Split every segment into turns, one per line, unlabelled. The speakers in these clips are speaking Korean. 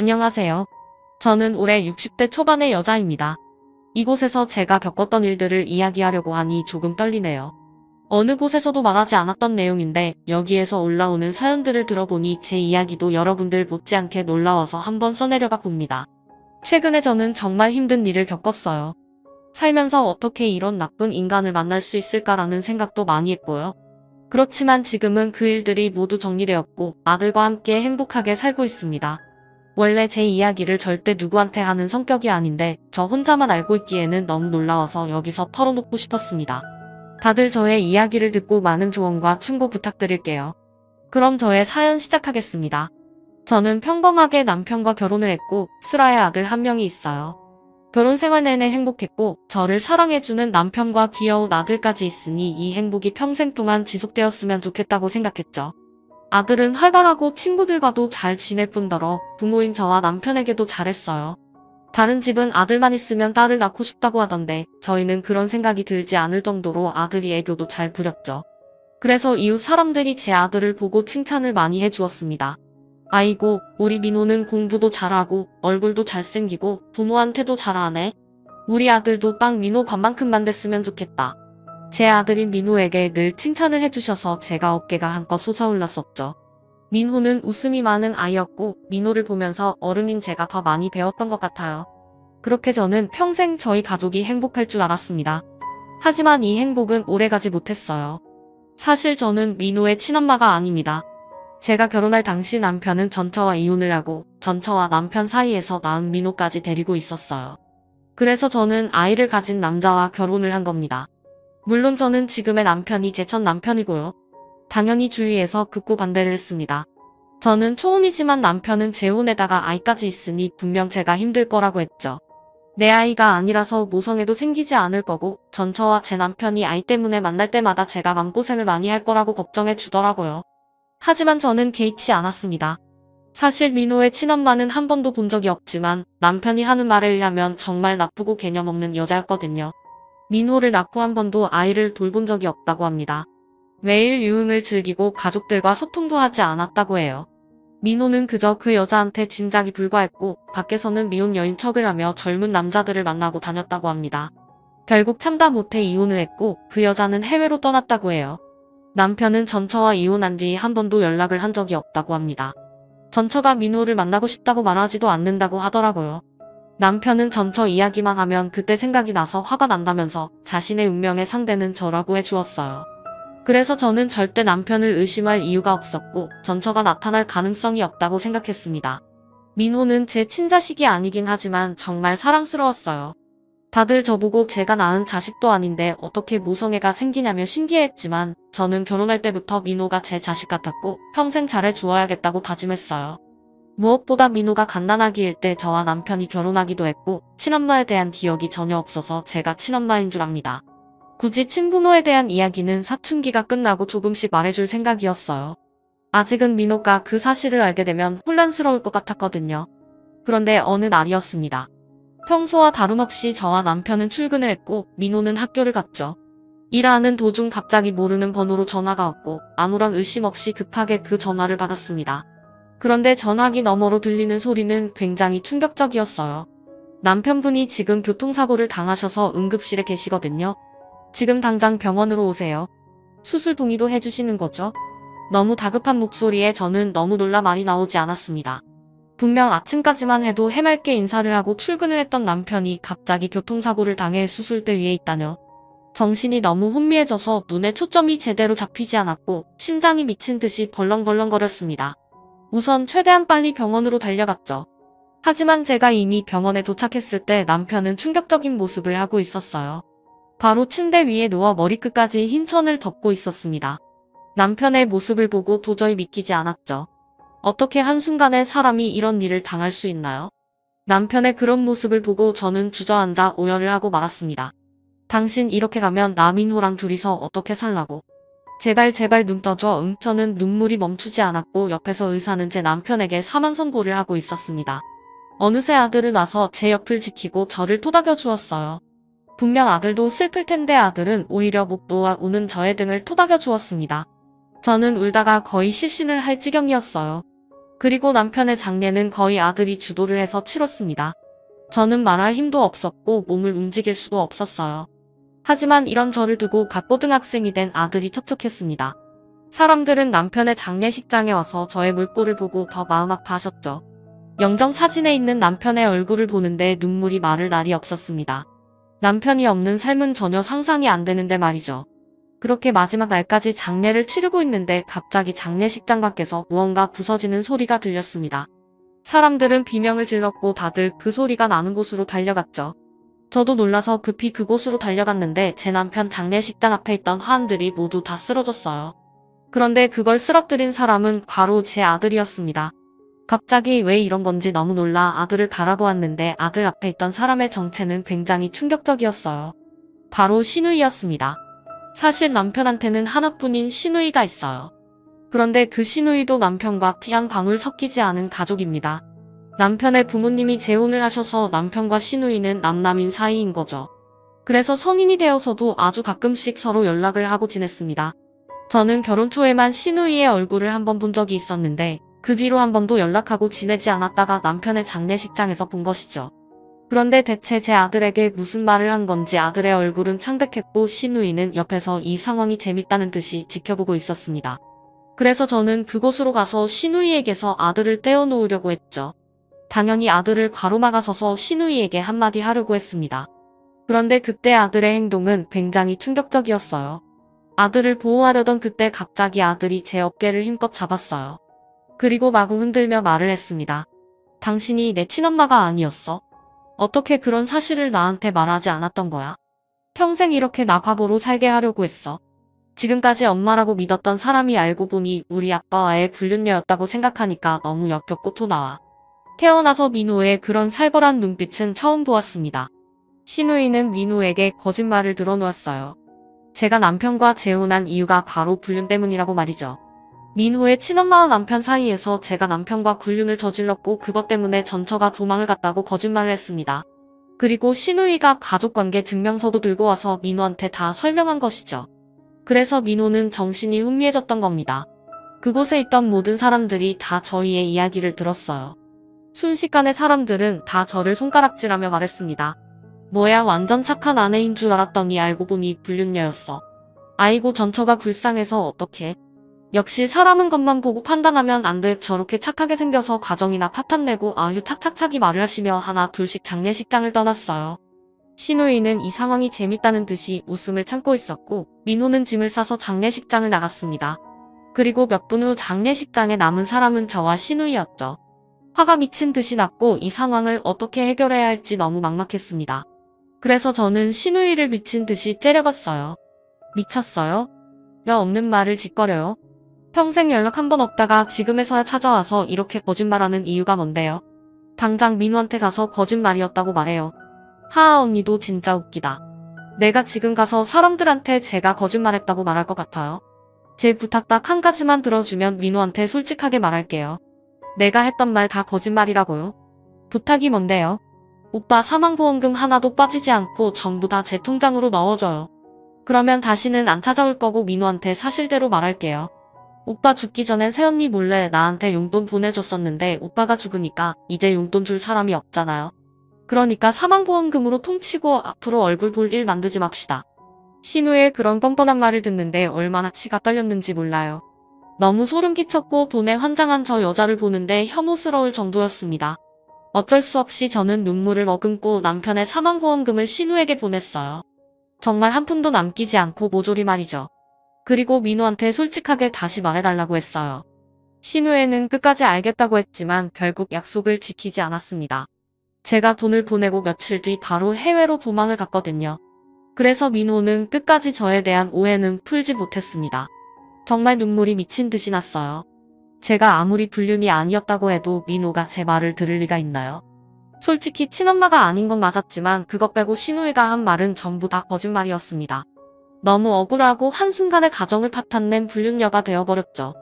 안녕하세요. 저는 올해 60대 초반의 여자입니다. 이곳에서 제가 겪었던 일들을 이야기하려고 하니 조금 떨리네요. 어느 곳에서도 말하지 않았던 내용인데 여기에서 올라오는 사연들을 들어보니 제 이야기도 여러분들 못지않게 놀라워서 한번 써내려가 봅니다. 최근에 저는 정말 힘든 일을 겪었어요. 살면서 어떻게 이런 나쁜 인간을 만날 수 있을까라는 생각도 많이 했고요. 그렇지만 지금은 그 일들이 모두 정리되었고 아들과 함께 행복하게 살고 있습니다. 원래 제 이야기를 절대 누구한테 하는 성격이 아닌데 저 혼자만 알고 있기에는 너무 놀라워서 여기서 털어놓고 싶었습니다. 다들 저의 이야기를 듣고 많은 조언과 충고 부탁드릴게요. 그럼 저의 사연 시작하겠습니다. 저는 평범하게 남편과 결혼을 했고 슬아의 아들 한 명이 있어요. 결혼 생활 내내 행복했고 저를 사랑해주는 남편과 귀여운 아들까지 있으니 이 행복이 평생 동안 지속되었으면 좋겠다고 생각했죠. 아들은 활발하고 친구들과도 잘 지낼 뿐더러 부모인 저와 남편에게도 잘했어요. 다른 집은 아들만 있으면 딸을 낳고 싶다고 하던데 저희는 그런 생각이 들지 않을 정도로 아들이 애교도 잘 부렸죠. 그래서 이웃 사람들이 제 아들을 보고 칭찬을 많이 해주었습니다. 아이고, 우리 민호는 공부도 잘하고 얼굴도 잘생기고 부모한테도 잘하네. 우리 아들도 딱 민호 반만큼만 됐으면 좋겠다. 제 아들인 민호에게 늘 칭찬을 해주셔서 제가 어깨가 한껏 솟아올랐었죠. 민호는 웃음이 많은 아이였고 민호를 보면서 어른인 제가 더 많이 배웠던 것 같아요. 그렇게 저는 평생 저희 가족이 행복할 줄 알았습니다. 하지만 이 행복은 오래가지 못했어요. 사실 저는 민호의 친엄마가 아닙니다. 제가 결혼할 당시 남편은 전처와 이혼을 하고 전처와 남편 사이에서 낳은 민호까지 데리고 있었어요. 그래서 저는 아이를 가진 남자와 결혼을 한 겁니다. 물론 저는 지금의 남편이 제 첫 남편이고요. 당연히 주위에서 극구 반대를 했습니다. 저는 초혼이지만 남편은 재혼에다가 아이까지 있으니 분명 제가 힘들 거라고 했죠. 내 아이가 아니라서 모성애도 생기지 않을 거고 전처와 제 남편이 아이 때문에 만날 때마다 제가 마음고생을 많이 할 거라고 걱정해 주더라고요. 하지만 저는 개의치 않았습니다. 사실 민호의 친엄마는 한 번도 본 적이 없지만 남편이 하는 말에 의하면 정말 나쁘고 개념 없는 여자였거든요. 민호를 낳고 한 번도 아이를 돌본 적이 없다고 합니다. 매일 유흥을 즐기고 가족들과 소통도 하지 않았다고 해요. 민호는 그저 그 여자한테 짐작이 불과했고 밖에서는 미혼 여인 척을 하며 젊은 남자들을 만나고 다녔다고 합니다. 결국 참다 못해 이혼을 했고 그 여자는 해외로 떠났다고 해요. 남편은 전처와 이혼한 뒤 한 번도 연락을 한 적이 없다고 합니다. 전처가 민호를 만나고 싶다고 말하지도 않는다고 하더라고요. 남편은 전처 이야기만 하면 그때 생각이 나서 화가 난다면서 자신의 운명의 상대는 저라고 해주었어요. 그래서 저는 절대 남편을 의심할 이유가 없었고 전처가 나타날 가능성이 없다고 생각했습니다. 민호는 제 친자식이 아니긴 하지만 정말 사랑스러웠어요. 다들 저보고 제가 낳은 자식도 아닌데 어떻게 모성애가 생기냐며 신기해했지만 저는 결혼할 때부터 민호가 제 자식 같았고 평생 잘해주어야겠다고 다짐했어요. 무엇보다 민호가 갓난아기일 때 저와 남편이 결혼하기도 했고 친엄마에 대한 기억이 전혀 없어서 제가 친엄마인 줄 압니다. 굳이 친부모에 대한 이야기는 사춘기가 끝나고 조금씩 말해줄 생각이었어요. 아직은 민호가 그 사실을 알게 되면 혼란스러울 것 같았거든요. 그런데 어느 날이었습니다. 평소와 다름없이 저와 남편은 출근을 했고 민호는 학교를 갔죠. 일하는 도중 갑자기 모르는 번호로 전화가 왔고 아무런 의심 없이 급하게 그 전화를 받았습니다. 그런데 전화기 너머로 들리는 소리는 굉장히 충격적이었어요. 남편분이 지금 교통사고를 당하셔서 응급실에 계시거든요. 지금 당장 병원으로 오세요. 수술 동의도 해주시는 거죠? 너무 다급한 목소리에 저는 너무 놀라 말이 나오지 않았습니다. 분명 아침까지만 해도 해맑게 인사를 하고 출근을 했던 남편이 갑자기 교통사고를 당해 수술대 위에 있다뇨. 정신이 너무 혼미해져서 눈에 초점이 제대로 잡히지 않았고 심장이 미친 듯이 벌렁벌렁거렸습니다. 우선 최대한 빨리 병원으로 달려갔죠. 하지만 제가 이미 병원에 도착했을 때 남편은 충격적인 모습을 하고 있었어요. 바로 침대 위에 누워 머리끝까지 흰 천을 덮고 있었습니다. 남편의 모습을 보고 도저히 믿기지 않았죠. 어떻게 한순간에 사람이 이런 일을 당할 수 있나요? 남편의 그런 모습을 보고 저는 주저앉아 오열을 하고 말았습니다. 당신 이렇게 가면 나민호랑 둘이서 어떻게 살라고. 제발 제발 눈 떠줘. 저는 눈물이 멈추지 않았고 옆에서 의사는 제 남편에게 사망 선고를 하고 있었습니다. 어느새 아들을 놔서 제 옆을 지키고 저를 토닥여 주었어요. 분명 아들도 슬플 텐데 아들은 오히려 목 놓아 우는 저의 등을 토닥여 주었습니다. 저는 울다가 거의 실신을 할 지경이었어요. 그리고 남편의 장례는 거의 아들이 주도를 해서 치렀습니다. 저는 말할 힘도 없었고 몸을 움직일 수도 없었어요. 하지만 이런 저를 두고 갓 고등학생이 된 아들이 척척했습니다. 사람들은 남편의 장례식장에 와서 저의 물꼬를 보고 더 마음 아파하셨죠. 영정 사진에 있는 남편의 얼굴을 보는데 눈물이 마를 날이 없었습니다. 남편이 없는 삶은 전혀 상상이 안 되는데 말이죠. 그렇게 마지막 날까지 장례를 치르고 있는데 갑자기 장례식장 밖에서 무언가 부서지는 소리가 들렸습니다. 사람들은 비명을 질렀고 다들 그 소리가 나는 곳으로 달려갔죠. 저도 놀라서 급히 그곳으로 달려갔는데 제 남편 장례식장 앞에 있던 화환들이 모두 다 쓰러졌어요. 그런데 그걸 쓰러뜨린 사람은 바로 제 아들이었습니다. 갑자기 왜 이런 건지 너무 놀라 아들을 바라보았는데 아들 앞에 있던 사람의 정체는 굉장히 충격적이었어요. 바로 시누이였습니다. 사실 남편한테는 하나뿐인 시누이가 있어요. 그런데 그 시누이도 남편과 피 한 방울 섞이지 않은 가족입니다. 남편의 부모님이 재혼을 하셔서 남편과 시누이는 남남인 사이인 거죠. 그래서 성인이 되어서도 아주 가끔씩 서로 연락을 하고 지냈습니다. 저는 결혼 초에만 시누이의 얼굴을 한 번 본 적이 있었는데 그 뒤로 한 번도 연락하고 지내지 않았다가 남편의 장례식장에서 본 것이죠. 그런데 대체 제 아들에게 무슨 말을 한 건지 아들의 얼굴은 창백했고 시누이는 옆에서 이 상황이 재밌다는 듯이 지켜보고 있었습니다. 그래서 저는 그곳으로 가서 시누이에게서 아들을 떼어놓으려고 했죠. 당연히 아들을 가로막아서서 시누이에게 한마디 하려고 했습니다. 그런데 그때 아들의 행동은 굉장히 충격적이었어요. 아들을 보호하려던 그때 갑자기 아들이 제 어깨를 힘껏 잡았어요. 그리고 마구 흔들며 말을 했습니다. 당신이 내 친엄마가 아니었어? 어떻게 그런 사실을 나한테 말하지 않았던 거야? 평생 이렇게 나 바보로 살게 하려고 했어. 지금까지 엄마라고 믿었던 사람이 알고 보니 우리 아빠와의 불륜녀였다고 생각하니까 너무 역겹고 토 나와. 태어나서 민호의 그런 살벌한 눈빛은 처음 보았습니다. 시누이는 민호에게 거짓말을 늘어놓았어요. 제가 남편과 재혼한 이유가 바로 불륜 때문이라고 말이죠. 민호의 친엄마와 남편 사이에서 제가 남편과 불륜을 저질렀고 그것 때문에 전처가 도망을 갔다고 거짓말을 했습니다. 그리고 시누이가 가족관계 증명서도 들고 와서 민호한테 다 설명한 것이죠. 그래서 민호는 정신이 혼미해졌던 겁니다. 그곳에 있던 모든 사람들이 다 저희의 이야기를 들었어요. 순식간에 사람들은 다 저를 손가락질하며 말했습니다. 뭐야 완전 착한 아내인 줄 알았더니 알고 보니 불륜녀였어. 아이고 전처가 불쌍해서 어떡해. 역시 사람은 겉만 보고 판단하면 안 돼. 저렇게 착하게 생겨서 가정이나 파탄내고 아유 착착착이 말을 하시며 하나 둘씩 장례식장을 떠났어요. 시누이는 이 상황이 재밌다는 듯이 웃음을 참고 있었고 민호는 짐을 싸서 장례식장을 나갔습니다. 그리고 몇 분 후 장례식장에 남은 사람은 저와 시누이였죠. 화가 미친 듯이 났고 이 상황을 어떻게 해결해야 할지 너무 막막했습니다. 그래서 저는 시누이를 미친 듯이 째려봤어요. 미쳤어요? 여 없는 말을 짓거려요? 평생 연락 한 번 없다가 지금에서야 찾아와서 이렇게 거짓말하는 이유가 뭔데요? 당장 민호한테 가서 거짓말이었다고 말해요. 하하 언니도 진짜 웃기다. 내가 지금 가서 사람들한테 제가 거짓말했다고 말할 것 같아요. 제 부탁 딱 한 가지만 들어주면 민호한테 솔직하게 말할게요. 내가 했던 말 다 거짓말이라고요. 부탁이 뭔데요? 오빠 사망보험금 하나도 빠지지 않고 전부 다 제 통장으로 넣어줘요. 그러면 다시는 안 찾아올 거고 민호한테 사실대로 말할게요. 오빠 죽기 전엔 새언니 몰래 나한테 용돈 보내줬었는데 오빠가 죽으니까 이제 용돈 줄 사람이 없잖아요. 그러니까 사망보험금으로 통치고 앞으로 얼굴 볼 일 만들지 맙시다. 신우의 그런 뻔뻔한 말을 듣는데 얼마나 치가 떨렸는지 몰라요. 너무 소름 끼쳤고 돈에 환장한 저 여자를 보는데 혐오스러울 정도였습니다. 어쩔 수 없이 저는 눈물을 머금고 남편의 사망보험금을 신우에게 보냈어요. 정말 한 푼도 남기지 않고 모조리 말이죠. 그리고 민호한테 솔직하게 다시 말해달라고 했어요. 신우에는 끝까지 알겠다고 했지만 결국 약속을 지키지 않았습니다. 제가 돈을 보내고 며칠 뒤 바로 해외로 도망을 갔거든요. 그래서 민호는 끝까지 저에 대한 오해는 풀지 못했습니다. 정말 눈물이 미친 듯이 났어요. 제가 아무리 불륜이 아니었다고 해도 민호가 제 말을 들을 리가 있나요? 솔직히 친엄마가 아닌 건 맞았지만 그것 빼고 신우이가 한 말은 전부 다 거짓말이었습니다. 너무 억울하고 한순간에 가정을 파탄낸 불륜녀가 되어버렸죠.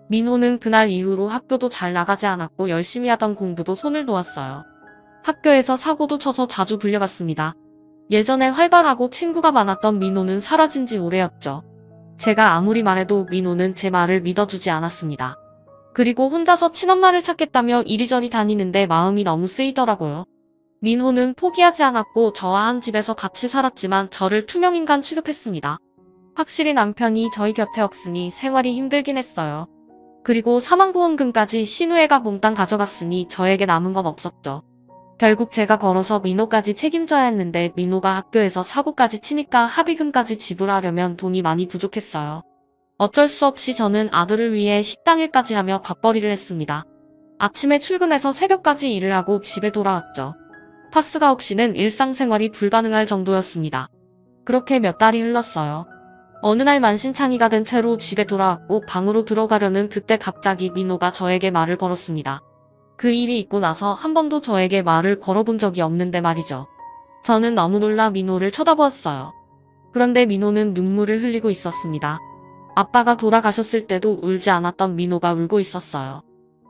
민호는 그날 이후로 학교도 잘 나가지 않았고 열심히 하던 공부도 손을 놓았어요. 학교에서 사고도 쳐서 자주 불려갔습니다. 예전에 활발하고 친구가 많았던 민호는 사라진 지 오래였죠. 제가 아무리 말해도 민호는 제 말을 믿어주지 않았습니다. 그리고 혼자서 친엄마를 찾겠다며 이리저리 다니는데 마음이 너무 쓰이더라고요. 민호는 포기하지 않았고 저와 한 집에서 같이 살았지만 저를 투명인간 취급했습니다. 확실히 남편이 저희 곁에 없으니 생활이 힘들긴 했어요. 그리고 사망보험금까지 신우애가 몽땅 가져갔으니 저에게 남은 건 없었죠. 결국 제가 벌어서 민호까지 책임져야 했는데 민호가 학교에서 사고까지 치니까 합의금까지 지불하려면 돈이 많이 부족했어요. 어쩔 수 없이 저는 아들을 위해 식당 일까지 하며 밥벌이를 했습니다. 아침에 출근해서 새벽까지 일을 하고 집에 돌아왔죠. 파스가 없이는 일상생활이 불가능할 정도였습니다. 그렇게 몇 달이 흘렀어요. 어느 날 만신창이가 된 채로 집에 돌아왔고 방으로 들어가려는 그때 갑자기 민호가 저에게 말을 걸었습니다. 그 일이 있고 나서 한 번도 저에게 말을 걸어본 적이 없는데 말이죠. 저는 너무 놀라 민호를 쳐다보았어요. 그런데 민호는 눈물을 흘리고 있었습니다. 아빠가 돌아가셨을 때도 울지 않았던 민호가 울고 있었어요.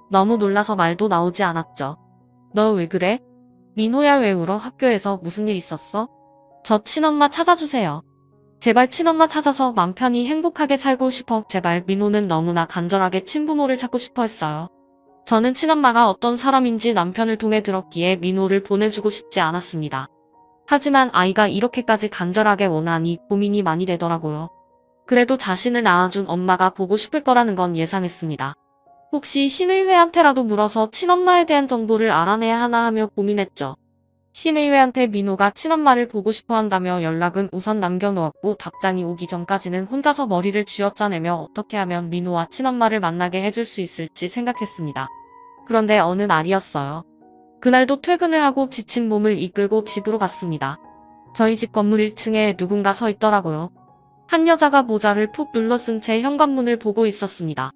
너무 놀라서 말도 나오지 않았죠. 너 왜 그래? 민호야 왜 울어? 학교에서 무슨 일 있었어? 저 친엄마 찾아주세요. 제발 친엄마 찾아서 맘 편히 행복하게 살고 싶어. 제발. 민호는 너무나 간절하게 친부모를 찾고 싶어 했어요. 저는 친엄마가 어떤 사람인지 남편을 통해 들었기에 민호를 보내주고 싶지 않았습니다. 하지만 아이가 이렇게까지 간절하게 원하니 고민이 많이 되더라고요. 그래도 자신을 낳아준 엄마가 보고 싶을 거라는 건 예상했습니다. 혹시 신의회한테라도 물어서 친엄마에 대한 정보를 알아내야 하나 하며 고민했죠. 신의회한테 민호가 친엄마를 보고 싶어 한다며 연락은 우선 남겨놓았고 답장이 오기 전까지는 혼자서 머리를 쥐어짜내며 어떻게 하면 민호와 친엄마를 만나게 해줄 수 있을지 생각했습니다. 그런데 어느 날이었어요. 그날도 퇴근을 하고 지친 몸을 이끌고 집으로 갔습니다. 저희 집 건물 1층에 누군가 서 있더라고요. 한 여자가 모자를 푹 눌러 쓴 채 현관문을 보고 있었습니다.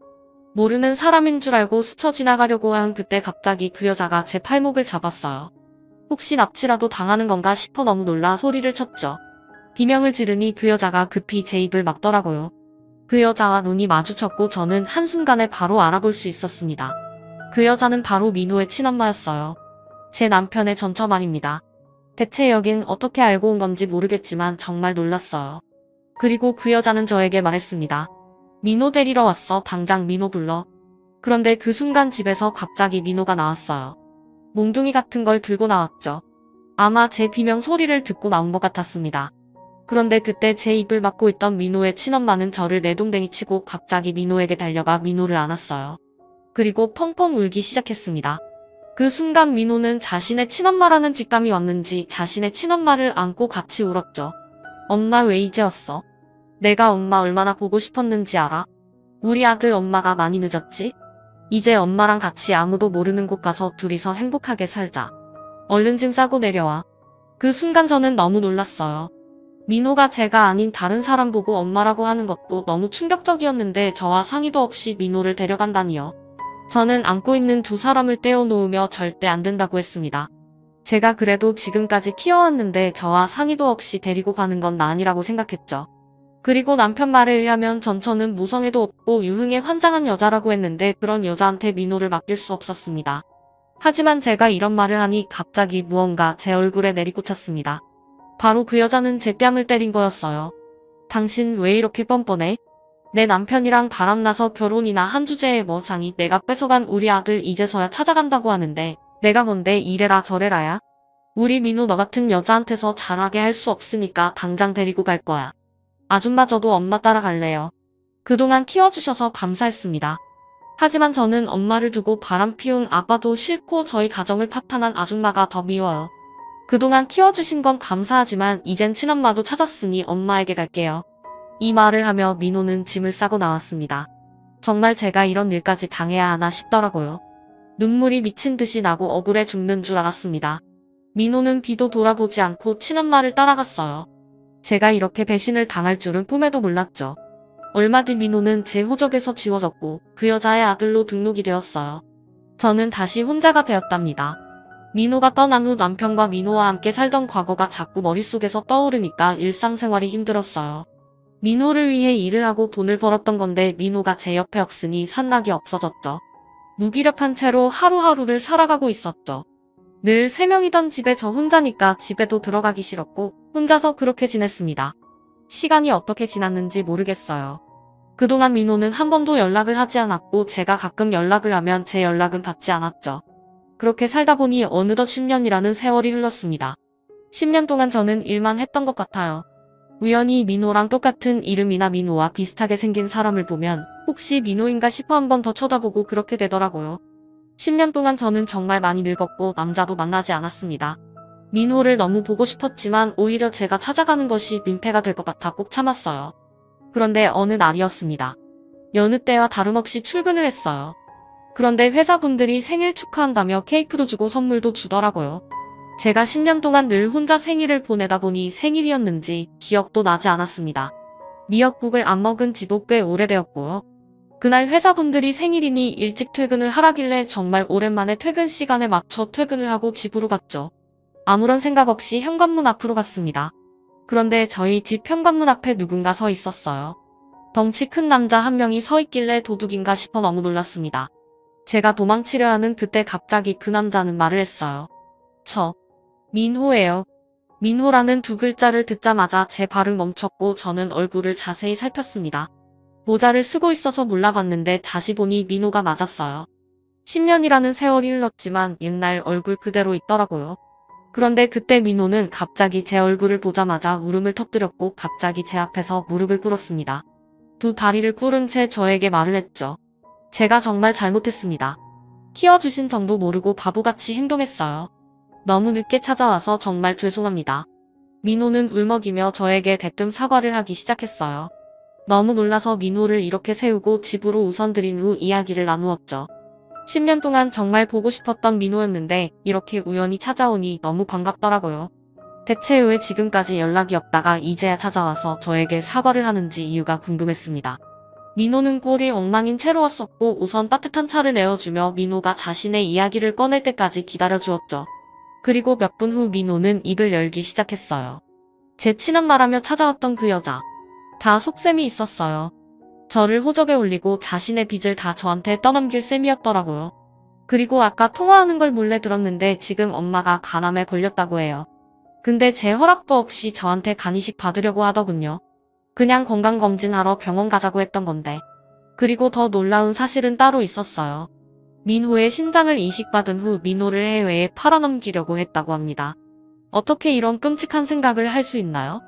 모르는 사람인 줄 알고 스쳐 지나가려고 한 그때 갑자기 그 여자가 제 팔목을 잡았어요. 혹시 납치라도 당하는 건가 싶어 너무 놀라 소리를 쳤죠. 비명을 지르니 그 여자가 급히 제 입을 막더라고요. 그 여자와 눈이 마주쳤고 저는 한순간에 바로 알아볼 수 있었습니다. 그 여자는 바로 민호의 친엄마였어요. 제 남편의 전처맘입니다. 대체 여긴 어떻게 알고 온 건지 모르겠지만 정말 놀랐어요. 그리고 그 여자는 저에게 말했습니다. 민호 데리러 왔어. 당장 민호 불러. 그런데 그 순간 집에서 갑자기 민호가 나왔어요. 몽둥이 같은 걸 들고 나왔죠. 아마 제 비명 소리를 듣고 나온 것 같았습니다. 그런데 그때 제 입을 막고 있던 민호의 친엄마는 저를 내동댕이 치고 갑자기 민호에게 달려가 민호를 안았어요. 그리고 펑펑 울기 시작했습니다. 그 순간 민호는 자신의 친엄마라는 직감이 왔는지 자신의 친엄마를 안고 같이 울었죠. 엄마 왜 이제 왔어? 내가 엄마 얼마나 보고 싶었는지 알아? 우리 아들 엄마가 많이 늦었지? 이제 엄마랑 같이 아무도 모르는 곳 가서 둘이서 행복하게 살자. 얼른 짐 싸고 내려와. 그 순간 저는 너무 놀랐어요. 민호가 제가 아닌 다른 사람 보고 엄마라고 하는 것도 너무 충격적이었는데 저와 상의도 없이 민호를 데려간다니요. 저는 안고 있는 두 사람을 떼어놓으며 절대 안 된다고 했습니다. 제가 그래도 지금까지 키워왔는데 저와 상의도 없이 데리고 가는 건 나 아니라고 생각했죠. 그리고 남편 말에 의하면 전처는 모성애도 없고 유흥에 환장한 여자라고 했는데 그런 여자한테 민호를 맡길 수 없었습니다. 하지만 제가 이런 말을 하니 갑자기 무언가 제 얼굴에 내리꽂혔습니다. 바로 그 여자는 제 뺨을 때린 거였어요. 당신 왜 이렇게 뻔뻔해? 내 남편이랑 바람나서 결혼이나 한 주제에 뭐 상이 내가 뺏어간 우리 아들 이제서야 찾아간다고 하는데 내가 뭔데 이래라 저래라야? 우리 민호 너 같은 여자한테서 잘하게 할 수 없으니까 당장 데리고 갈 거야. 아줌마 저도 엄마 따라갈래요. 그동안 키워주셔서 감사했습니다. 하지만 저는 엄마를 두고 바람 피운 아빠도 싫고 저희 가정을 파탄한 아줌마가 더 미워요. 그동안 키워주신 건 감사하지만 이젠 친엄마도 찾았으니 엄마에게 갈게요. 이 말을 하며 민호는 짐을 싸고 나왔습니다. 정말 제가 이런 일까지 당해야 하나 싶더라고요. 눈물이 미친 듯이 나고 억울해 죽는 줄 알았습니다. 민호는 뒤도 돌아보지 않고 친엄마를 따라갔어요. 제가 이렇게 배신을 당할 줄은 꿈에도 몰랐죠. 얼마 뒤 민호는 제 호적에서 지워졌고 그 여자의 아들로 등록이 되었어요. 저는 다시 혼자가 되었답니다. 민호가 떠난 후 남편과 민호와 함께 살던 과거가 자꾸 머릿속에서 떠오르니까 일상생활이 힘들었어요. 민호를 위해 일을 하고 돈을 벌었던 건데 민호가 제 옆에 없으니 산낙이 없어졌죠. 무기력한 채로 하루하루를 살아가고 있었죠. 늘 3명이던 집에 저 혼자니까 집에도 들어가기 싫었고 혼자서 그렇게 지냈습니다. 시간이 어떻게 지났는지 모르겠어요. 그동안 민호는 한 번도 연락을 하지 않았고 제가 가끔 연락을 하면 제 연락은 받지 않았죠. 그렇게 살다 보니 어느덧 10년이라는 세월이 흘렀습니다. 10년 동안 저는 일만 했던 것 같아요. 우연히 민호랑 똑같은 이름이나 민호와 비슷하게 생긴 사람을 보면 혹시 민호인가 싶어 한 번 더 쳐다보고 그렇게 되더라고요. 10년 동안 저는 정말 많이 늙었고 남자도 만나지 않았습니다. 민호를 너무 보고 싶었지만 오히려 제가 찾아가는 것이 민폐가 될 것 같아 꼭 참았어요. 그런데 어느 날이었습니다. 여느 때와 다름없이 출근을 했어요. 그런데 회사분들이 생일 축하한다며 케이크도 주고 선물도 주더라고요. 제가 10년 동안 늘 혼자 생일을 보내다 보니 생일이었는지 기억도 나지 않았습니다. 미역국을 안 먹은 지도 꽤 오래되었고요. 그날 회사분들이 생일이니 일찍 퇴근을 하라길래 정말 오랜만에 퇴근 시간에 맞춰 퇴근을 하고 집으로 갔죠. 아무런 생각 없이 현관문 앞으로 갔습니다. 그런데 저희 집 현관문 앞에 누군가 서 있었어요. 덩치 큰 남자 한 명이 서 있길래 도둑인가 싶어 너무 놀랐습니다. 제가 도망치려 하는 그때 갑자기 그 남자는 말을 했어요. 저 민호예요. 민호라는 두 글자를 듣자마자 제 발을 멈췄고 저는 얼굴을 자세히 살폈습니다. 모자를 쓰고 있어서 몰라봤는데 다시 보니 민호가 맞았어요. 10년이라는 세월이 흘렀지만 옛날 얼굴 그대로 있더라고요. 그런데 그때 민호는 갑자기 제 얼굴을 보자마자 울음을 터뜨렸고 갑자기 제 앞에서 무릎을 꿇었습니다. 두 다리를 꿇은 채 저에게 말을 했죠. 제가 정말 잘못했습니다. 키워주신 정도 모르고 바보같이 행동했어요. 너무 늦게 찾아와서 정말 죄송합니다. 민호는 울먹이며 저에게 대뜸 사과를 하기 시작했어요. 너무 놀라서 민호를 이렇게 세우고 집으로 우선 들인 후 이야기를 나누었죠. 10년 동안 정말 보고 싶었던 민호였는데 이렇게 우연히 찾아오니 너무 반갑더라고요. 대체 왜 지금까지 연락이 없다가 이제야 찾아와서 저에게 사과를 하는지 이유가 궁금했습니다. 민호는 꼴이 엉망인 채로 왔었고 우선 따뜻한 차를 내어주며 민호가 자신의 이야기를 꺼낼 때까지 기다려주었죠. 그리고 몇 분 후 민호는 입을 열기 시작했어요. 제 친엄마라며 찾아왔던 그 여자. 다 속셈이 있었어요. 저를 호적에 올리고 자신의 빚을 다 저한테 떠넘길 셈이었더라고요. 그리고 아까 통화하는 걸 몰래 들었는데 지금 엄마가 간암에 걸렸다고 해요. 근데 제 허락도 없이 저한테 간이식 받으려고 하더군요. 그냥 건강검진하러 병원 가자고 했던 건데. 그리고 더 놀라운 사실은 따로 있었어요. 민호의 신장을 이식받은 후 민호를 해외에 팔아넘기려고 했다고 합니다. 어떻게 이런 끔찍한 생각을 할 수 있나요?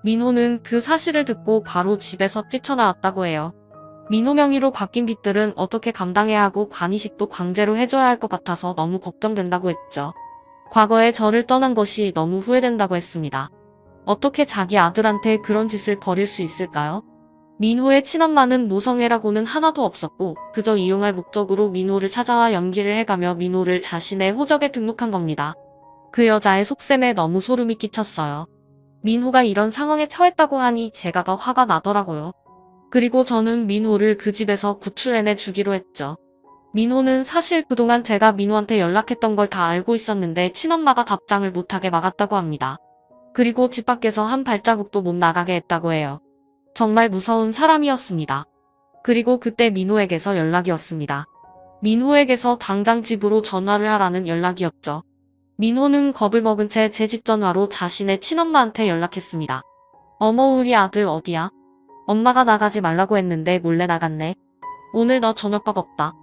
민호는 그 사실을 듣고 바로 집에서 뛰쳐나왔다고 해요. 민호 명의로 바뀐 빚들은 어떻게 감당해야 하고 관이식도 강제로 해줘야 할 것 같아서 너무 걱정된다고 했죠. 과거에 저를 떠난 것이 너무 후회된다고 했습니다. 어떻게 자기 아들한테 그런 짓을 벌일 수 있을까요? 민호의 친엄마는 모성애라고는 하나도 없었고 그저 이용할 목적으로 민호를 찾아와 연기를 해가며 민호를 자신의 호적에 등록한 겁니다. 그 여자의 속셈에 너무 소름이 끼쳤어요. 민호가 이런 상황에 처했다고 하니 제가 더 화가 나더라고요. 그리고 저는 민호를 그 집에서 구출해내 주기로 했죠. 민호는 사실 그동안 제가 민호한테 연락했던 걸 다 알고 있었는데 친엄마가 답장을 못하게 막았다고 합니다. 그리고 집 밖에서 한 발자국도 못 나가게 했다고 해요. 정말 무서운 사람이었습니다. 그리고 그때 민호에게서 연락이 왔습니다. 민호에게서 당장 집으로 전화를 하라는 연락이었죠. 민호는 겁을 먹은 채 제 집 전화로 자신의 친엄마한테 연락했습니다. 어머 우리 아들 어디야? 엄마가 나가지 말라고 했는데 몰래 나갔네. 오늘 너 저녁밥 없다.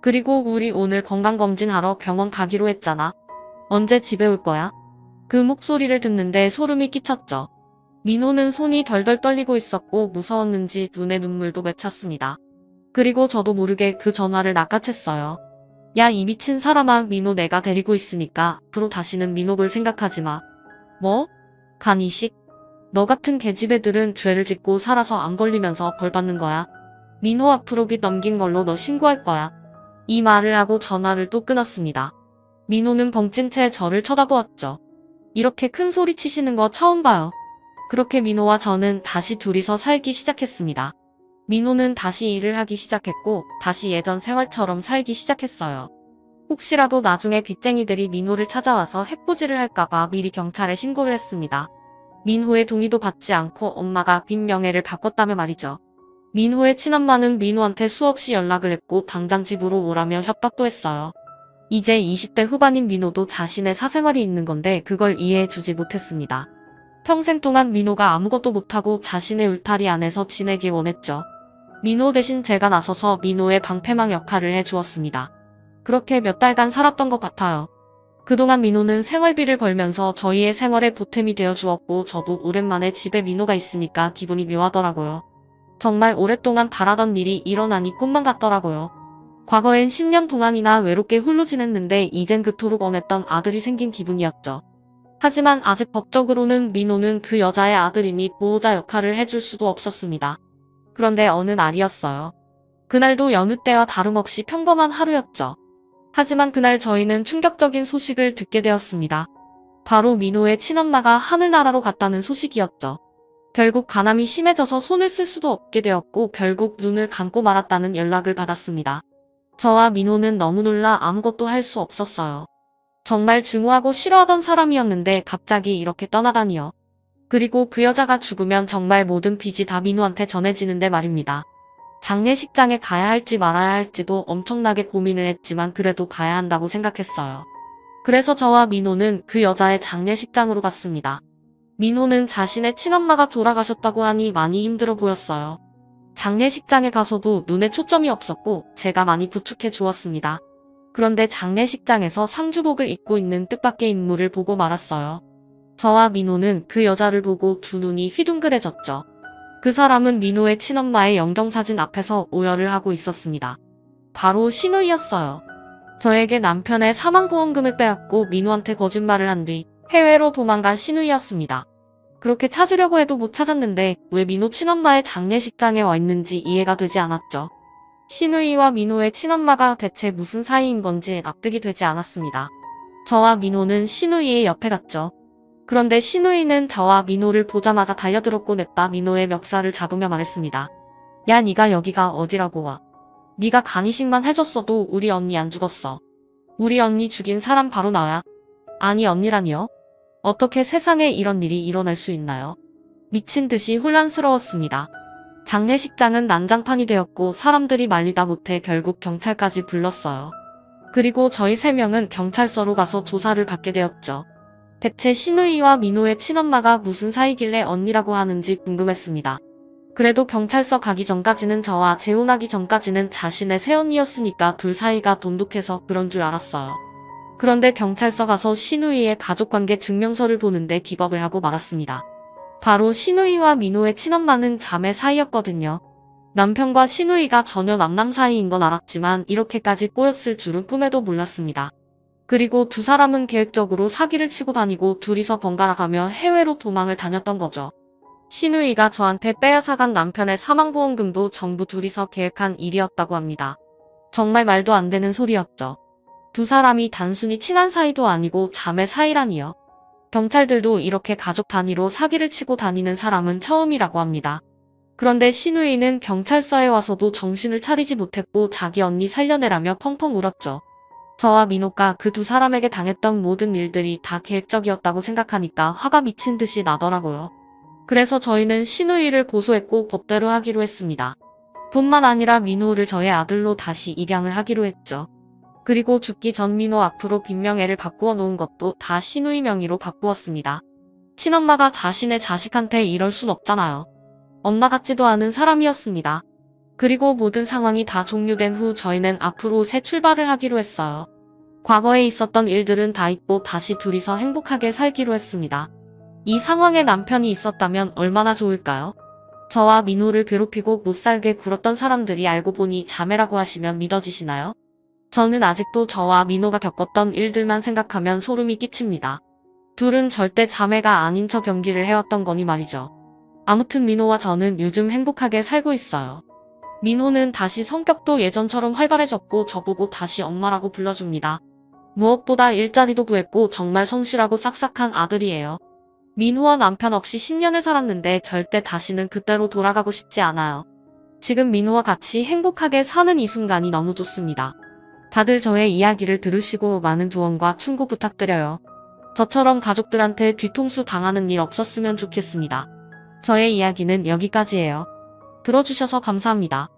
그리고 우리 오늘 건강검진하러 병원 가기로 했잖아. 언제 집에 올 거야? 그 목소리를 듣는데 소름이 끼쳤죠. 민호는 손이 덜덜 떨리고 있었고 무서웠는지 눈에 눈물도 맺혔습니다. 그리고 저도 모르게 그 전화를 낚아챘어요. 야 이 미친 사람아 민호 내가 데리고 있으니까 앞으로 다시는 민호 볼 생각하지 마. 뭐? 간이식? 너 같은 계집애들은 죄를 짓고 살아서 안 걸리면서 벌 받는 거야. 민호 앞으로 빚 넘긴 걸로 너 신고할 거야. 이 말을 하고 전화를 또 끊었습니다. 민호는 벙찐 채 저를 쳐다보았죠. 이렇게 큰 소리 치시는 거 처음 봐요. 그렇게 민호와 저는 다시 둘이서 살기 시작했습니다. 민호는 다시 일을 하기 시작했고 다시 예전 생활처럼 살기 시작했어요. 혹시라도 나중에 빚쟁이들이 민호를 찾아와서 해코지를 할까봐 미리 경찰에 신고를 했습니다. 민호의 동의도 받지 않고 엄마가 빚 명예를 바꿨다며 말이죠. 민호의 친엄마는 민호한테 수없이 연락을 했고 당장 집으로 오라며 협박도 했어요. 이제 20대 후반인 민호도 자신의 사생활이 있는 건데 그걸 이해해주지 못했습니다. 평생 동안 민호가 아무것도 못하고 자신의 울타리 안에서 지내길 원했죠. 민호 대신 제가 나서서 민호의 방패망 역할을 해주었습니다. 그렇게 몇 달간 살았던 것 같아요. 그동안 민호는 생활비를 벌면서 저희의 생활에 보탬이 되어 주었고 저도 오랜만에 집에 민호가 있으니까 기분이 묘하더라고요. 정말 오랫동안 바라던 일이 일어나니 꿈만 같더라고요. 과거엔 10년 동안이나 외롭게 홀로 지냈는데 이젠 그토록 원했던 아들이 생긴 기분이었죠. 하지만 아직 법적으로는 민호는 그 여자의 아들이니 보호자 역할을 해줄 수도 없었습니다. 그런데 어느 날이었어요. 그날도 여느 때와 다름없이 평범한 하루였죠. 하지만 그날 저희는 충격적인 소식을 듣게 되었습니다. 바로 민호의 친엄마가 하늘나라로 갔다는 소식이었죠. 결국 간암이 심해져서 손을 쓸 수도 없게 되었고 결국 눈을 감고 말았다는 연락을 받았습니다. 저와 민호는 너무 놀라 아무것도 할 수 없었어요. 정말 증오하고 싫어하던 사람이었는데 갑자기 이렇게 떠나다니요. 그리고 그 여자가 죽으면 정말 모든 빚이 다 민호한테 전해지는데 말입니다. 장례식장에 가야 할지 말아야 할지도 엄청나게 고민을 했지만 그래도 가야 한다고 생각했어요. 그래서 저와 민호는 그 여자의 장례식장으로 갔습니다. 민호는 자신의 친엄마가 돌아가셨다고 하니 많이 힘들어 보였어요. 장례식장에 가서도 눈에 초점이 없었고 제가 많이 부축해 주었습니다. 그런데 장례식장에서 상주복을 입고 있는 뜻밖의 인물을 보고 말았어요. 저와 민호는 그 여자를 보고 두 눈이 휘둥그레졌죠. 그 사람은 민호의 친엄마의 영정사진 앞에서 오열을 하고 있었습니다. 바로 신우이였어요. 저에게 남편의 사망보험금을 빼앗고 민호한테 거짓말을 한 뒤 해외로 도망간 신우이였습니다. 그렇게 찾으려고 해도 못 찾았는데 왜 민호 친엄마의 장례식장에 와 있는지 이해가 되지 않았죠. 신우이와 민호의 친엄마가 대체 무슨 사이인 건지 납득이 되지 않았습니다. 저와 민호는 신우이의 옆에 갔죠. 그런데 신우이는 저와 민호를 보자마자 달려들었고 냈다 민호의 멱살을 잡으며 말했습니다. 야, 네가 여기가 어디라고 와. 네가 간이식만 해줬어도 우리 언니 안 죽었어. 우리 언니 죽인 사람 바로 나야. 아니 언니라니요? 어떻게 세상에 이런 일이 일어날 수 있나요? 미친 듯이 혼란스러웠습니다. 장례식장은 난장판이 되었고 사람들이 말리다 못해 결국 경찰까지 불렀어요. 그리고 저희 3명은 경찰서로 가서 조사를 받게 되었죠. 대체 신우이와 민호의 친엄마가 무슨 사이길래 언니라고 하는지 궁금했습니다. 그래도 경찰서 가기 전까지는 저와 재혼하기 전까지는 자신의 새언니였으니까 둘 사이가 돈독해서 그런 줄 알았어요. 그런데 경찰서 가서 신우이의 가족관계 증명서를 보는데 기겁을 하고 말았습니다. 바로 신우이와 민호의 친엄마는 자매 사이였거든요. 남편과 신우이가 전혀 남남 사이인 건 알았지만 이렇게까지 꼬였을 줄은 꿈에도 몰랐습니다. 그리고 두 사람은 계획적으로 사기를 치고 다니고 둘이서 번갈아가며 해외로 도망을 다녔던 거죠. 신우이가 저한테 빼앗아간 남편의 사망보험금도 전부 둘이서 계획한 일이었다고 합니다. 정말 말도 안 되는 소리였죠. 두 사람이 단순히 친한 사이도 아니고 자매 사이라니요. 경찰들도 이렇게 가족 단위로 사기를 치고 다니는 사람은 처음이라고 합니다. 그런데 신우이는 경찰서에 와서도 정신을 차리지 못했고 자기 언니 살려내라며 펑펑 울었죠. 저와 민호가 그 두 사람에게 당했던 모든 일들이 다 계획적이었다고 생각하니까 화가 미친 듯이 나더라고요. 그래서 저희는 신우이를 고소했고 법대로 하기로 했습니다. 뿐만 아니라 민호를 저의 아들로 다시 입양을 하기로 했죠. 그리고 죽기 전 민호 앞으로 빈명예를 바꾸어 놓은 것도 다 신우이 명의로 바꾸었습니다. 친엄마가 자신의 자식한테 이럴 순 없잖아요. 엄마 같지도 않은 사람이었습니다. 그리고 모든 상황이 다 종료된 후 저희는 앞으로 새 출발을 하기로 했어요. 과거에 있었던 일들은 다 잊고 다시 둘이서 행복하게 살기로 했습니다. 이 상황에 남편이 있었다면 얼마나 좋을까요? 저와 민호를 괴롭히고 못살게 굴었던 사람들이 알고 보니 자매라고 하시면 믿어지시나요? 저는 아직도 저와 민호가 겪었던 일들만 생각하면 소름이 끼칩니다. 둘은 절대 자매가 아닌 척 연기를 해왔던 거니 말이죠. 아무튼 민호와 저는 요즘 행복하게 살고 있어요. 민호는 다시 성격도 예전처럼 활발해졌고 저보고 다시 엄마라고 불러줍니다. 무엇보다 일자리도 구했고 정말 성실하고 싹싹한 아들이에요. 민호와 남편 없이 10년을 살았는데 절대 다시는 그때로 돌아가고 싶지 않아요. 지금 민호와 같이 행복하게 사는 이 순간이 너무 좋습니다. 다들 저의 이야기를 들으시고 많은 조언과 충고 부탁드려요. 저처럼 가족들한테 뒤통수 당하는 일 없었으면 좋겠습니다. 저의 이야기는 여기까지예요. 들어주셔서 감사합니다.